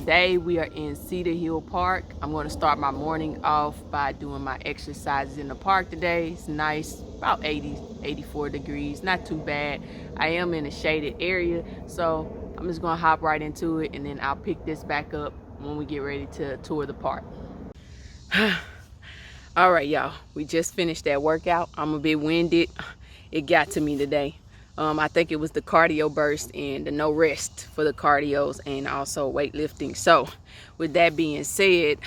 Today we are in Cedar Hill Park. I'm going to start my morning off by doing my exercises in the park today. It's nice, about 84 degrees, not too bad. I am in a shaded area, so I'm just going to hop right into it, and then I'll pick this back up when we get ready to tour the park. All right, y'all, we just finished that workout. I'm a bit winded. It got to me today. I think it was the cardio burst and the no rest for the cardios and also weightlifting. So with that being said,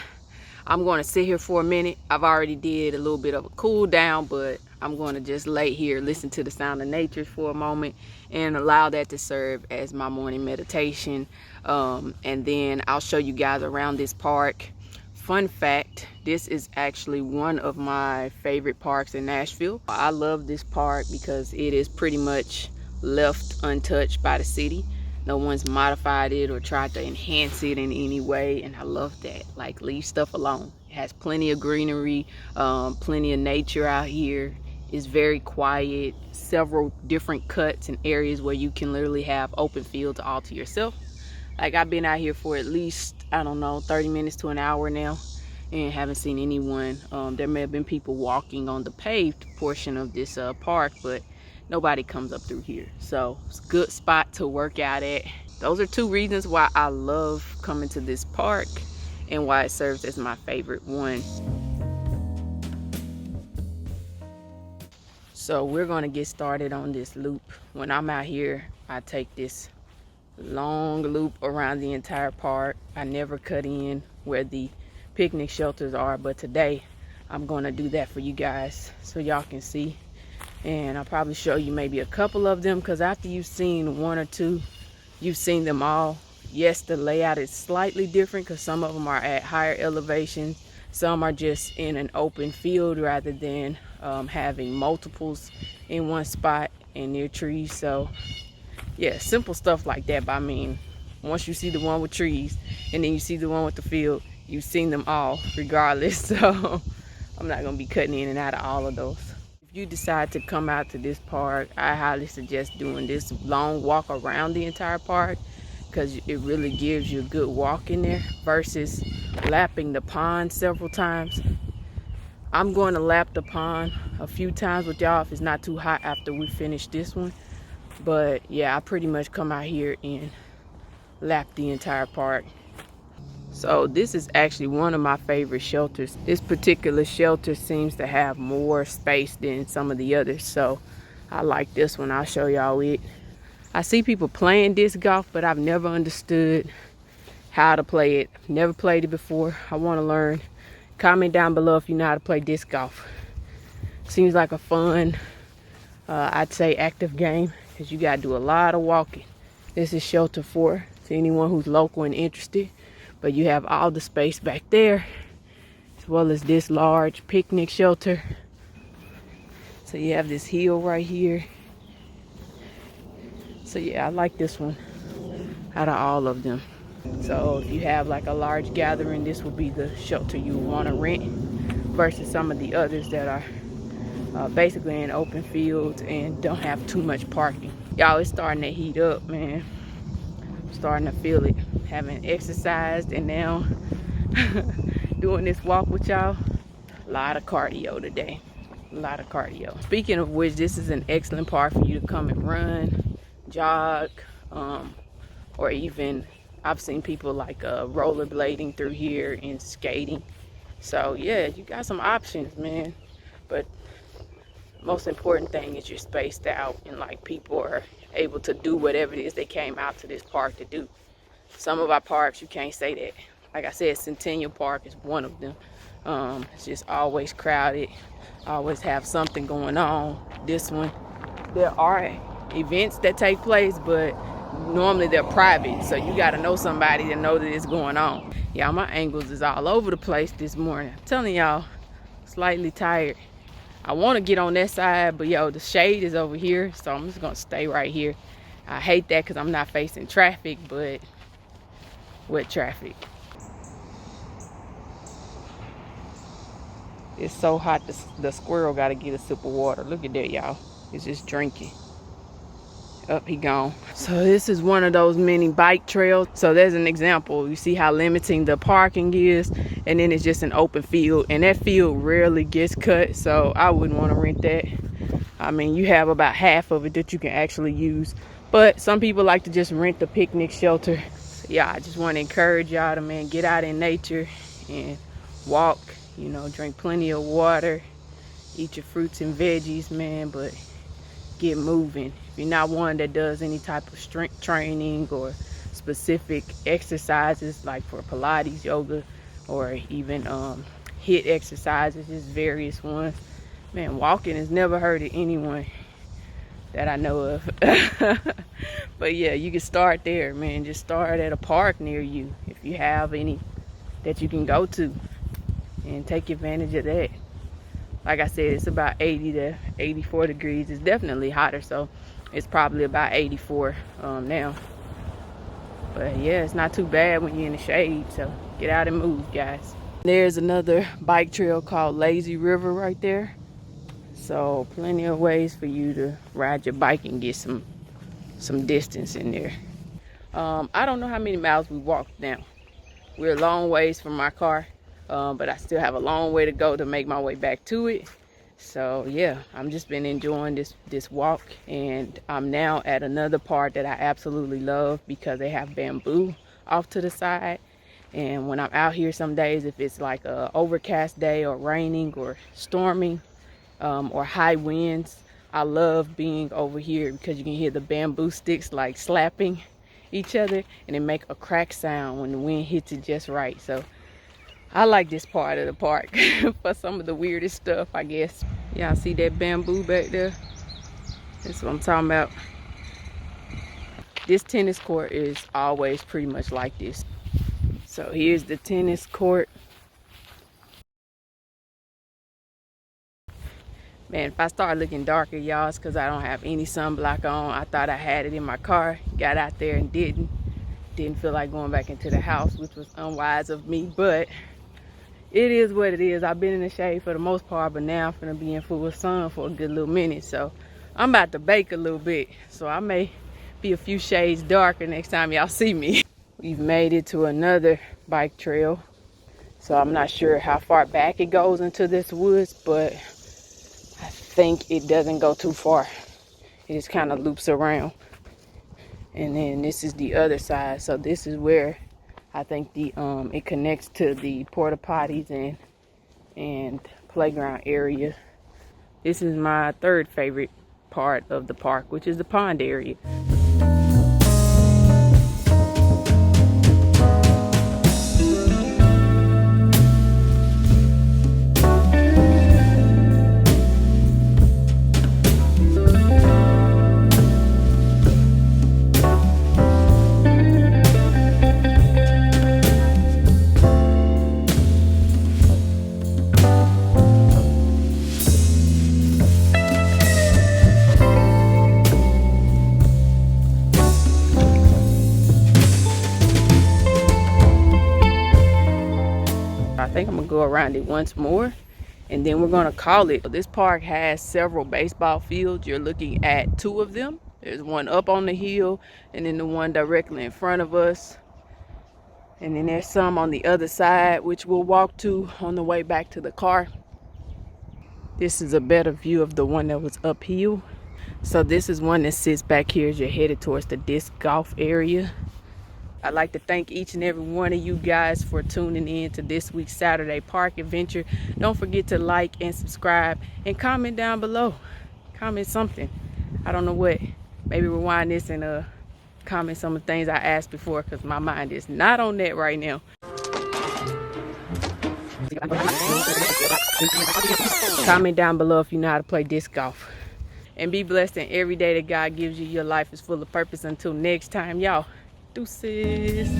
I'm going to sit here for a minute. I've already did a little bit of a cool down, but I'm going to just lay here, listen to the sound of nature for a moment and allow that to serve as my morning meditation. And then I'll show you guys around this park. Fun fact, this is actually one of my favorite parks in Nashville. I love this park because it is pretty much left untouched by the city. No one's modified it or tried to enhance it in any way, and I love that. Like, leave stuff alone. It has plenty of greenery, plenty of nature out here. It's very quiet, several different cuts and areas where you can literally have open fields all to yourself. Like, I've been out here for at least, I don't know, 30 minutes to an hour now and haven't seen anyone. There may have been people walking on the paved portion of this park, but nobody comes up through here. So it's a good spot to work out at. Those are two reasons why I love coming to this park and why it serves as my favorite one. So we're gonna get started on this loop. When I'm out here, I take this long loop around the entire park. I never cut in where the picnic shelters are, but today I'm going to do that for you guys so y'all can see, and I'll probably show you maybe a couple of them, because after you've seen one or two, you've seen them all. Yes, the layout is slightly different because some of them are at higher elevations, some are just in an open field rather than having multiples in one spot and near trees. So yeah, simple stuff like that. But I mean, once you see the one with trees and then you see the one with the field, you've seen them all regardless. So I'm not gonna be cutting in and out of all of those. If you decide to come out to this park, I highly suggest doing this long walk around the entire park, because it really gives you a good walk in there versus lapping the pond several times. I'm going to lap the pond a few times with y'all if it's not too hot after we finish this one. But yeah, I pretty much come out here and lap the entire park. So this is actually one of my favorite shelters. This particular shelter seems to have more space than some of the others, so I like this one. I'll show y'all it. I see people playing disc golf, but I've never understood how to play it. Never played it before. I want to learn. Comment down below if you know how to play disc golf. Seems like a fun, I'd say active game, because you got to do a lot of walking. This is shelter 4 to anyone who's local and interested. But you have all the space back there, as well as this large picnic shelter. So you have this hill right here. So yeah, I like this one out of all of them. So if you have like a large gathering, this would be the shelter you want to rent versus some of the others that are basically in open fields and don't have too much parking. Y'all, it's starting to heat up, man. I'm starting to feel it. Having exercised and now doing this walk with y'all. A lot of cardio today. A lot of cardio. Speaking of which, this is an excellent park for you to come and run, jog, or even I've seen people like rollerblading through here and skating. So yeah, you got some options, man. But most important thing is you're spaced out and like people are able to do whatever it is they came out to this park to do. Some of our parks, you can't say that. Like I said, Centennial Park is one of them. It's just always crowded, always have something going on. This one, there are events that take place, but normally they're private, so you got to know somebody to know that it's going on. Y'all, my angles is all over the place this morning. I'm telling y'all, slightly tired. I want to get on that side, but yo, the shade is over here, so I'm just gonna stay right here. I hate that because I'm not facing traffic, but what traffic? It's so hot, the squirrel got to get a sip of water. Look at that, y'all. It's just drinking. Up, he gone. So this is one of those mini bike trails. So there's an example. You see how limiting the parking is, and then it's just an open field, and that field rarely gets cut, so I wouldn't want to rent that. I mean, you have about half of it that you can actually use, but some people like to just rent the picnic shelter. So yeah, I just want to encourage y'all to, man, get out in nature and walk, you know, drink plenty of water, eat your fruits and veggies, man, but get moving. If you're not one that does any type of strength training or specific exercises like for Pilates, yoga, or even HIIT exercises, just various ones, man, walking has never hurted anyone that I know of. But yeah, you can start there, man. Just start at a park near you if you have any that you can go to, and take advantage of that. Like I said, it's about 80 to 84 degrees. It's definitely hotter, so it's probably about 84 now. But yeah, it's not too bad when you're in the shade, so get out and move, guys. There's another bike trail called Lazy River right there. So plenty of ways for you to ride your bike and get some distance in there. I don't know how many miles we walked now. We're a long ways from my car. But I still have a long way to go to make my way back to it. So yeah, I'm just been enjoying this walk, and I'm now at another part that I absolutely love because they have bamboo off to the side. And when I'm out here some days, if it's like a overcast day or raining or storming or high winds, I love being over here because you can hear the bamboo sticks like slapping each other, and it make a crack sound when the wind hits it just right. So I like this part of the park for some of the weirdest stuff, I guess. Y'all see that bamboo back there? That's what I'm talking about. This tennis court is always pretty much like this. So here's the tennis court. Man, if I start looking darker, y'all, it's because I don't have any sunblock on. I thought I had it in my car. Got out there and didn't. Didn't feel like going back into the house, which was unwise of me, but it is what it is. I've been in the shade for the most part, but now I'm gonna be in full sun for a good little minute. So I'm about to bake a little bit. So I may be a few shades darker next time y'all see me. We've made it to another bike trail. So I'm not sure how far back it goes into this woods, but I think it doesn't go too far. It just kind of loops around. And then this is the other side. So this is where I think the it connects to the porta potties and playground area. This is my third favorite part of the park, which is the pond area. I think I'm gonna go around it once more, and then we're gonna call it. This park has several baseball fields. You're looking at two of them. There's one up on the hill, and then the one directly in front of us. And then there's some on the other side, which we'll walk to on the way back to the car. This is a better view of the one that was uphill. So this is one that sits back here as you're headed towards the disc golf area. I'd like to thank each and every one of you guys for tuning in to this week's Saturday Park Adventure. Don't forget to like and subscribe and comment down below. Comment something. I don't know what. Maybe rewind this and comment some of the things I asked before, because my mind is not on that right now. Comment down below if you know how to play disc golf. And be blessed in every day that God gives you. Your life is full of purpose. Until next time, y'all. Deuces.